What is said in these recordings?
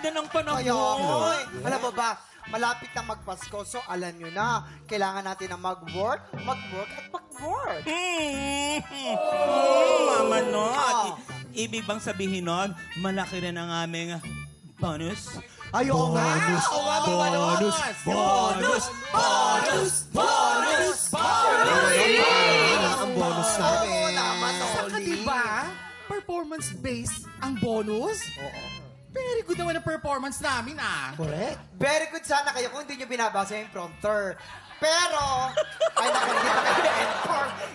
na ng panahon. Alam mo ba, malapit na magpasko, so alam nyo na, kailangan natin na mag-work, at mag-work. Mama Not. Ibig bang sabihin nun, malaki rin ang aming bonus? Ay, oo nga. Bonus! Ang bonus namin. Saka diba, performance-based ang bonus? Oo. Very good naman ang performance namin, Correct. Very good sana kayo kung hindi nyo binabasa yung prompter. Pero, ay naku,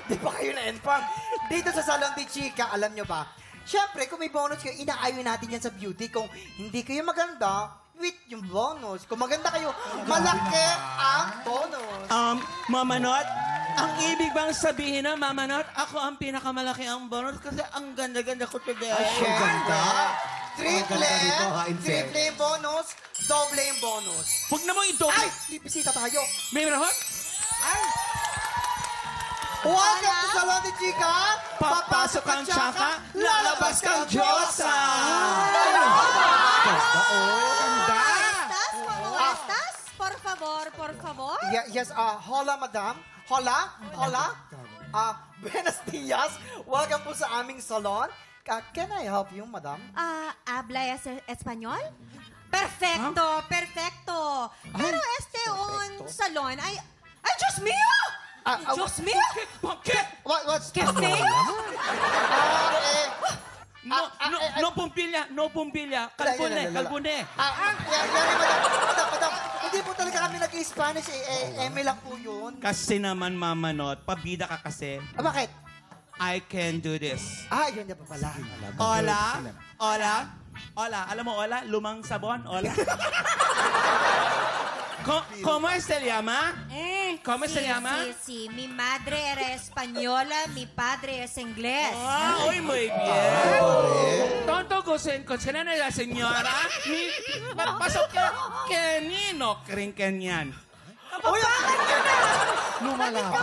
di pa kayo na-inform. Dito sa Salon de Chica, alam nyo ba, syempre, kung may bonus kayo, inaayon natin yan sa beauty. Kung hindi kayo maganda, with yung bonus. Kung maganda kayo, malaki ang bonus. Mama Not, ang ibig bang sabihin na, Mama Not, ako ang pinakamalaki ang bonus kasi ang ganda-ganda ko today. Ang ganda. Triple yung bonus, doble yung bonus. Huwag na mo ito. Ay! Bisita tayo. May rahon? Welcome to Salon de Chica. Papasok kang tsaka, lalabas kang Diyosa. ¿Estás? Por favor. Yes, hola, madam. Hola. Buenos dias. Welcome po sa aming salon. Can I help you, madam? ¿Habla español? Perfecto. Pero un salón. Ay, Diyos mío! Diyos mío! What's ¡Qué feo! No pumpilia. Calpone. Madam, hindi po talaga kami nag-Spanish. Eme lang po yun. Kasi naman, Mama Not, pabida ka kasi. Bakit? I can do this. Yun na pa pala. Hola. Alam mo, hola? Lumang sabon? Hola. ¿Cómo se llama? ¿Cómo se llama? Sí. Mi madre era española, mi padre es inglés. Uy, muy bien. Tonto consider na la señora. Pasok que ni no creen que niyan. Uy, Lumalapa.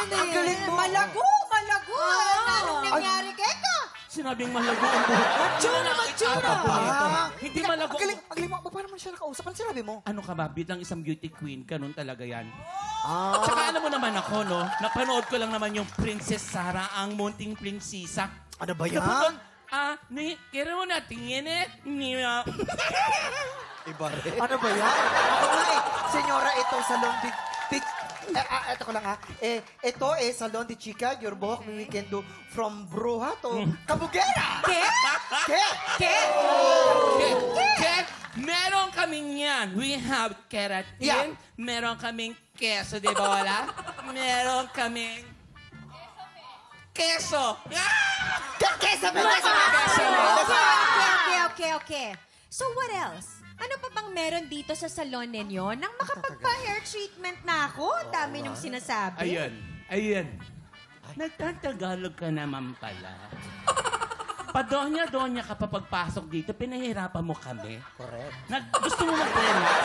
Ang galing mo. Malago. Anong nangyari, Keka? Sinabing malago ang buhok. Matsura. Hindi malago. Ang galing mo. Paano man siya nakausap? Ano sinabi mo? Ano ka ba? Bilang isang beauty queen, ganun talaga yan. Tsaka alam mo naman ako, no? Napanood ko lang naman yung Princess Sarah, ang munting prinsesa. Ano ba yan? Kira mo na, tingin Iba rin. Ano ba yan? Ako nga senyora, ito salon de... Ito ko lang ito Salon de Chica. Your buhok, we can do from bruha to kabugera. Meron kaming yan. We have keratin. Yeah. Meron kaming queso de bola. Meron kaming... Queso! Kesa ba? Okay. So what else? Ano pa bang meron dito sa salon ninyo nang makapagpa-hair treatment na ako? Ang dami niyong sinasabi. Ayun. Nagtatagalog ka naman pala. Padonya-donya ka pa pagpasok dito, pinahirapan mo kami. Correct. Gusto mo mag-relax?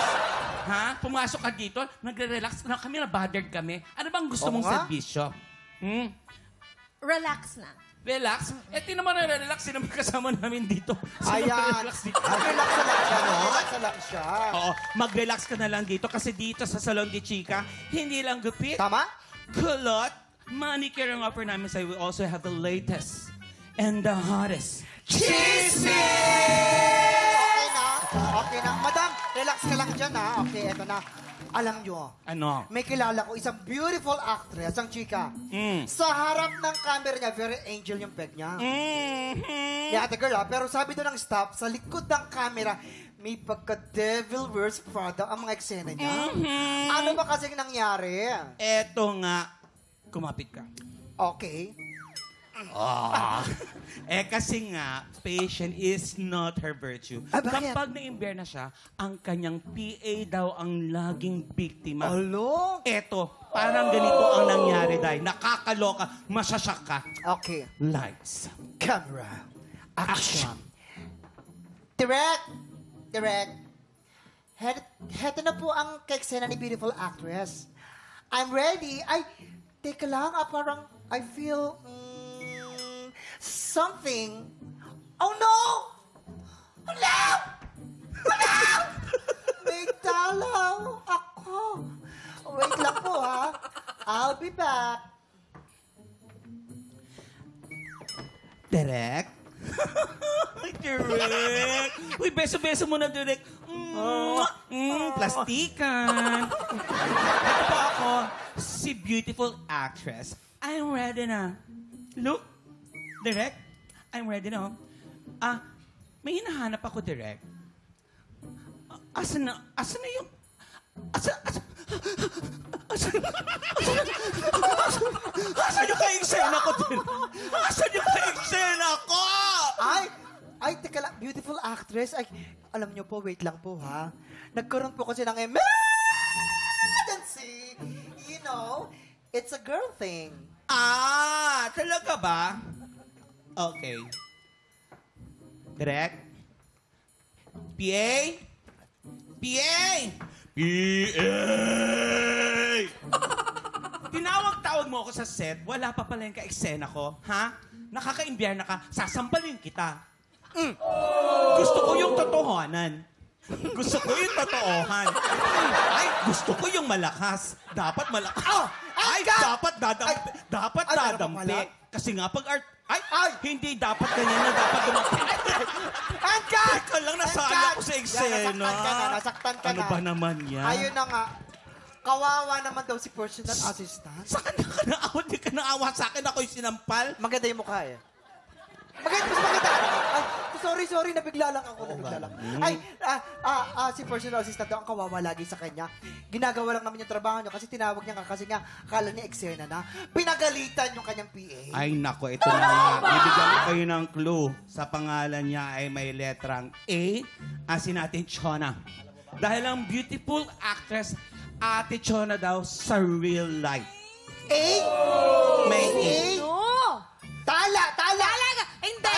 Ha? Pumasok ka dito, nagre-relax na kami, na-bothered kami. Ano bang gusto mong serbisyo? Relax na. Relax? Tinan mo na relax. Sino may kasama namin dito? Ayan. Relax dito. Relax lang siya. Oo, mag-relax ka na lang dito kasi dito sa Salon de Chica, hindi lang gupit, Tama? kulot, manicure ang offer namin sa'yo. We also have the latest and the hottest chismis! Okay na. Madam, relax ka lang dyan, Okay, eto na. Alam nyo, Ano? may kilala ko isang beautiful actress, ang chika. Sa harap ng camera niya, very angel yung peg niya. Yeah, ate girl, pero sabi doon ng staff, sa likod ng camera, may pagka-devil wears Prada ang mga eksena niya. Ano ba kasing nangyari? Eto nga, kumapit ka. Okay. Kasi nga, patient is not her virtue. Bakit? Kapag na-imber na siya, ang kanyang PA daw ang laging biktima. Alo? Eto, parang ganito ang nangyari dahil nakakaloka, masasyak ka. Okay. Lights. Camera. Action. Direct. Heto na po ang keksena ni beautiful actress. I'm ready. Teka lang, parang I feel something. Oh no! Hello! Hello! May dalaw ako. Wait lang po ha. I'll be back. Direk? Direk! Uy, beso-beso mo na, Direk. Plastikan. Ito po ako, si beautiful actress. I'm ready na. Look, Direk, I'm ready na. May hinahanap ako, Direk. Asan na yung... Asan yung ka-eksena ko, Direk? Asan yung ka-eksena ko? Ay, teka lang. Beautiful actress. Ay, alam niyo po, wait lang po ha. Nagkaroon po kasi ng emergency. You know, it's a girl thing. Talaga ba? Okay. Direk? PA? PA! PA! Tinawag-tawag mo ako sa set, wala pa pala yung ka-eksena ko, ha? Nakaka-imbiyerna ka, sasampalin kita. Gusto ko yung totohanan. Gusto ko yung totoohan. Ay, gusto ko yung malakas. Dapat malakas. Dapat dadampi. Kasi nga pag art... Hindi dapat ganyan na dapat dumampi. Teka lang, nasaya ko sa eksena. Nasaktan ka na. Ano ba naman yan? Ayun na nga. Kawawa naman daw si personal assistant. Sa kanya ka naawa, di ka naawa sa akin. Ako yung sinampal. Maganda yung mukha eh. Maganda. Ay, sorry, nabigla lang ako. Ay, si personal assistant daw ang kawawa lagi sa kanya. Ginagawa lang naman yung trabaho niya kasi tinawag niya nga kasi nga akala niya eksena na. Pinagalitan yung kanyang PA. Ay, nako, ito na nga. Bibigyan ko kayo ng clue. Sa pangalan niya ay may letrang A. Asin natin Chona. Dahil ang beautiful actress, Ate Chona daw sa real life. A? May A. No! Tala! Hindi!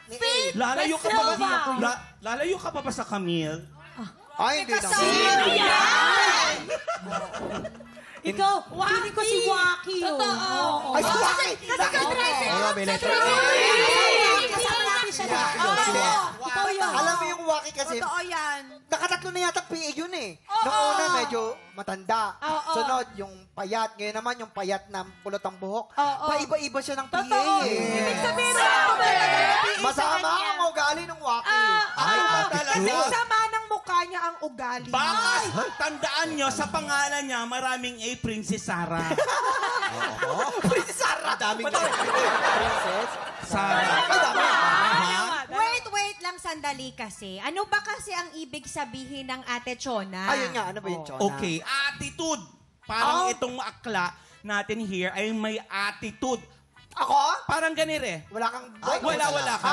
Fake! Lalayo ka pa ba? Silva! Lalayo ka pa ba sa Camille? Ay, hindi na. Sino yan? Ikaw, feeling ko si Waki. Totoo. Ay, si Waki! Alam mo yung Waki kasi, Totoo yan. nakatatlo na yata PA yun eh. Noong una, medyo matanda. Sunod, yung payat. Ngayon naman, yung payat na pulot ang buhok. Paiba-iba siya ng PA eh. Ibig sabihin mo, Masama ang ugali ng Waki. Ay, kasi sama ng mukha niya ang ugali. Baka tandaan nyo, sa pangalan niya, maraming A, Princess Sarah. Princess Sarah! Daming Princess? Sarah. Ay, dami. Wait lang sandali kasi. Ano ba kasi ang ibig sabihin ng Ate Chona? Ayun nga, ano ba yung Chona? Okay, attitude. Parang itong akla natin here ay may attitude. Ako? Parang ganire. Wala kang... Wala ka.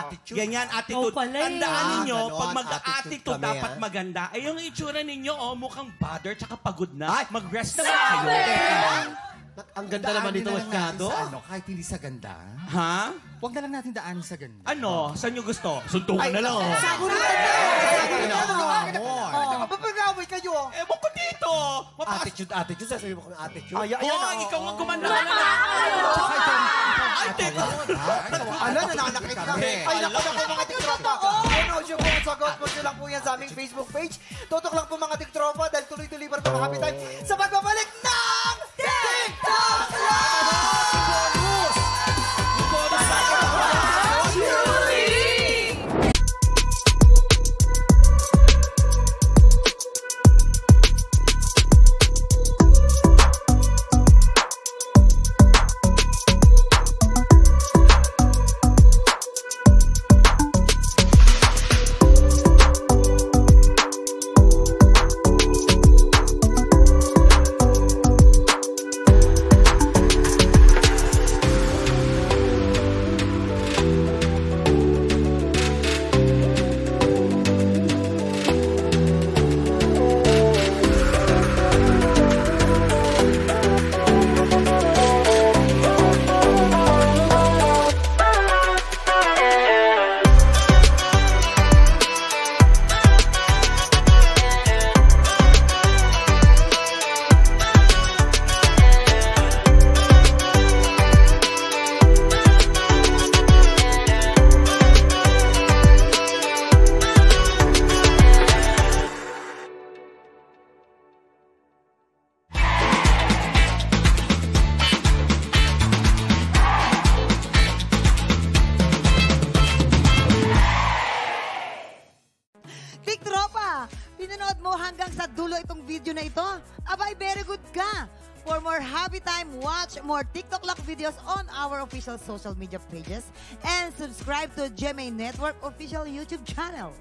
Attitude. Ganyan, attitude. Tandaan ninyo, pag mag-attitude kami, dapat maganda. Ay, yung itsura ninyo, mukhang bother tsaka pagod na. Mag-rest na kayo. Ang ganda naman dito, masyado. Kahit hindi sa ganda. Ha? Huwag na lang natin daanin sa ganda. Ano? Saan nyo gusto? Suntukan na lang, Mapapag-away kayo. Ewan ko dito. Attitude. Sasabihin mo kung attitude. Ikaw nga gumanda ka na. Ay, teka. Nananakit na. Ay, naku mga tiktropa. Ano siya po ang sagot po siya lang po yan sa aming Facebook page. Tutok lang po mga tiktropa dahil tuloy-tuloy pa rin mga happy time sa pagbabalik ng TikTok Live! hanggang sa dulo itong video na ito, abay, very good ka. For more happy time, watch more TikTok Lock videos on our official social media pages and subscribe to GMA Network official YouTube channel.